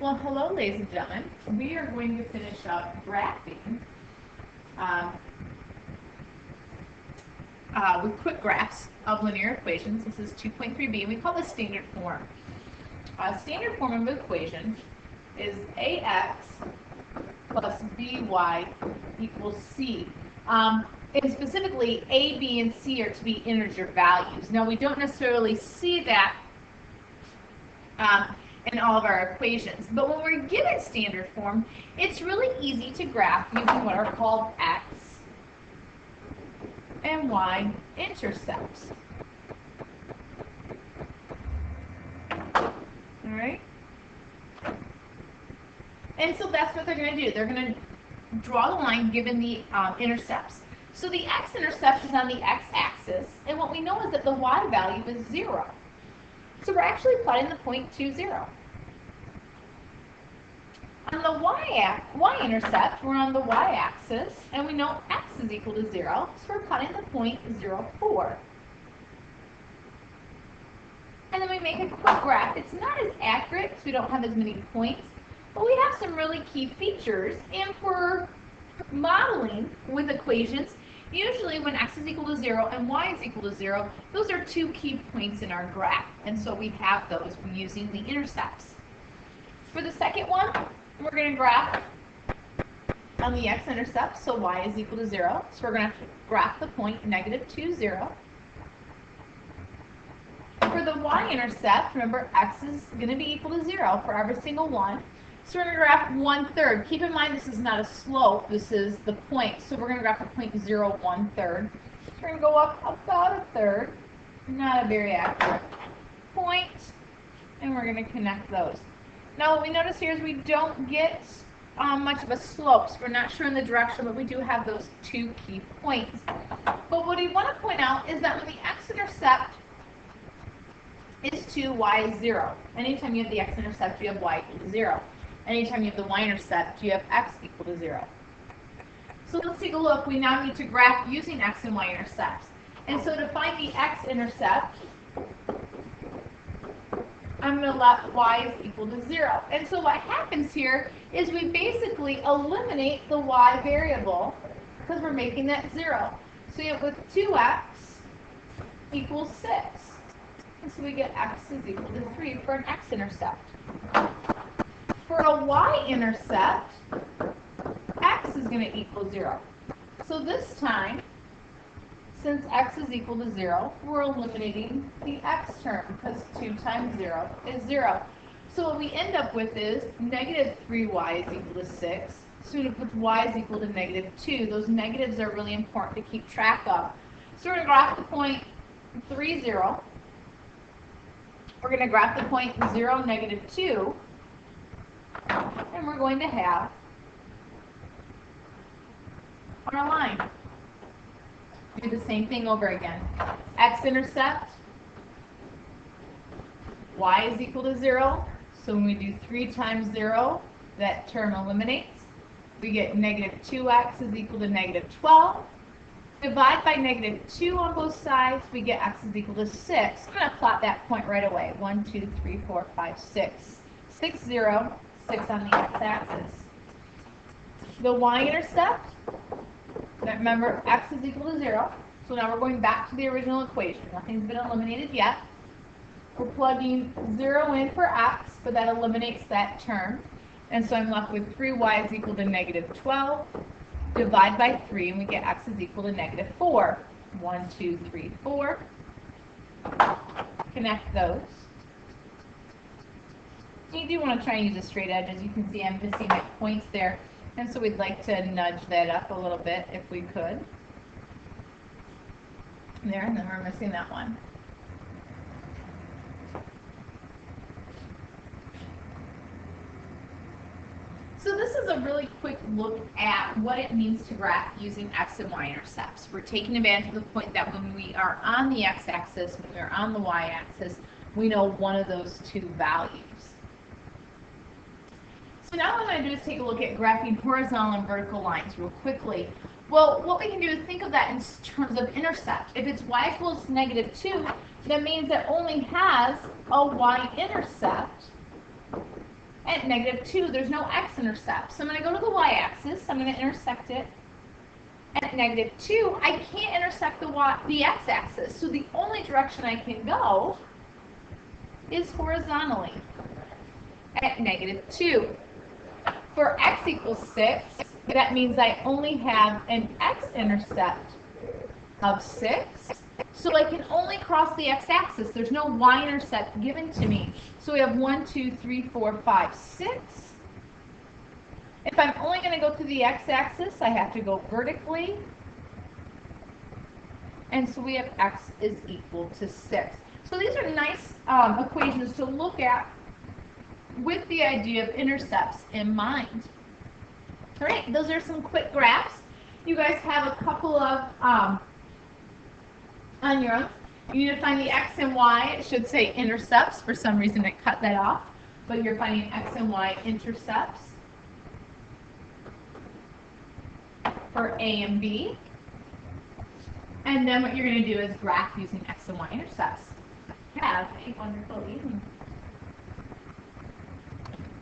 Well, hello, ladies and gentlemen. We are going to finish up graphing with quick graphs of linear equations. This is 2.3b, and we call this standard form. Standard form of an equation is ax plus by equals c. And specifically, a, b, and c are to be integer values. Now, we don't necessarily see that in all of our equations. But when we're given standard form, it's really easy to graph using what are called x and y intercepts. All right? And so that's what they're going to do. They're going to draw the line given the intercepts. So the x-intercept is on the x-axis, and what we know is that the y value is 0. So we're actually plotting the point 2, 0. On the y-intercept, we're on the y-axis, and we know x is equal to 0, so we're plotting the point 0, 4. And then we make a quick graph. It's not as accurate because we don't have as many points, but we have some really key features. And for modeling with equations, usually when x is equal to 0 and y is equal to 0, those are two key points in our graph. And so we have those using the intercepts. For the second one, we're going to graph on the x-intercept, so y is equal to 0. So we're going to graph the point -2, 0. For the y-intercept, remember x is going to be equal to 0 for every single one. So we're going to graph 1/3. Keep in mind this is not a slope, this is the point. So we're going to graph the point 0, 1/3. So we're going to go up about 1/3. Not a very accurate point. And we're going to connect those. Now what we notice here is we don't get much of a slope. So we're not sure in the direction, but we do have those two key points. But what we want to point out is that when the x-intercept is 2, y is 0. Anytime you have the x-intercept, you have y equal to 0. Anytime you have the y-intercept, you have x equal to 0. So let's take a look. We now need to graph using x and y-intercepts. And so to find the x-intercept, I'm going to let y is equal to 0. And so what happens here is we basically eliminate the y variable because we're making that 0. So you have with 2x equals 6. And so we get x is equal to 3 for an x-intercept. For a y-intercept, x is going to equal 0. So this time, since x is equal to 0, we're eliminating the x term because 2 times 0 is 0. So what we end up with is -3y is equal to 6. So with y is equal to -2, those negatives are really important to keep track of. So we're going to graph the point 3, 0. We're going to graph the point 0, -2. And we're going to have on our line. Do the same thing over again. X-intercept, y is equal to 0. So when we do 3 times 0, that term eliminates. We get -2x is equal to -12. Divide by -2 on both sides, we get x is equal to 6. I'm going to plot that point right away. 1, 2, 3, 4, 5, 6. 6, 0, 6 on the x-axis. The y-intercept, remember, x is equal to 0. So now we're going back to the original equation. Nothing's been eliminated yet. We're plugging 0 in for x, but that eliminates that term. And so I'm left with 3y is equal to -12. Divide by 3, and we get x is equal to -4. 1, 2, 3, 4. Connect those. You do want to try and use a straight edge. As you can see, I'm missing my points there. And so we'd like to nudge that up a little bit if we could. There, and then we're missing that one. So this is a really quick look at what it means to graph using x and y-intercepts. We're taking advantage of the point that when we are on the x-axis, when we're on the y-axis, we know one of those two values. So now what I'm going to do is take a look at graphing horizontal and vertical lines real quickly. Well, what we can do is think of that in terms of intercept. If it's y equals -2, that means it only has a y-intercept. And at -2, there's no x-intercept. So I'm going to go to the y-axis. I'm going to intersect it at -2. I can't intersect the x-axis. So the only direction I can go is horizontally at -2. For x equals 6, that means I only have an x-intercept of 6. So I can only cross the x-axis. There's no y-intercept given to me. So we have 1, 2, 3, 4, 5, 6. If I'm only going to go to the x-axis, I have to go vertically. And so we have x is equal to 6. So these are nice equations to look at with the idea of intercepts in mind. All right, those are some quick graphs. You guys have a couple of on your own. You need to find the x and y. It should say intercepts. For some reason it cut that off. But you're finding x and y intercepts for A and B. And then what you're going to do is graph using x and y intercepts. Have a wonderful evening.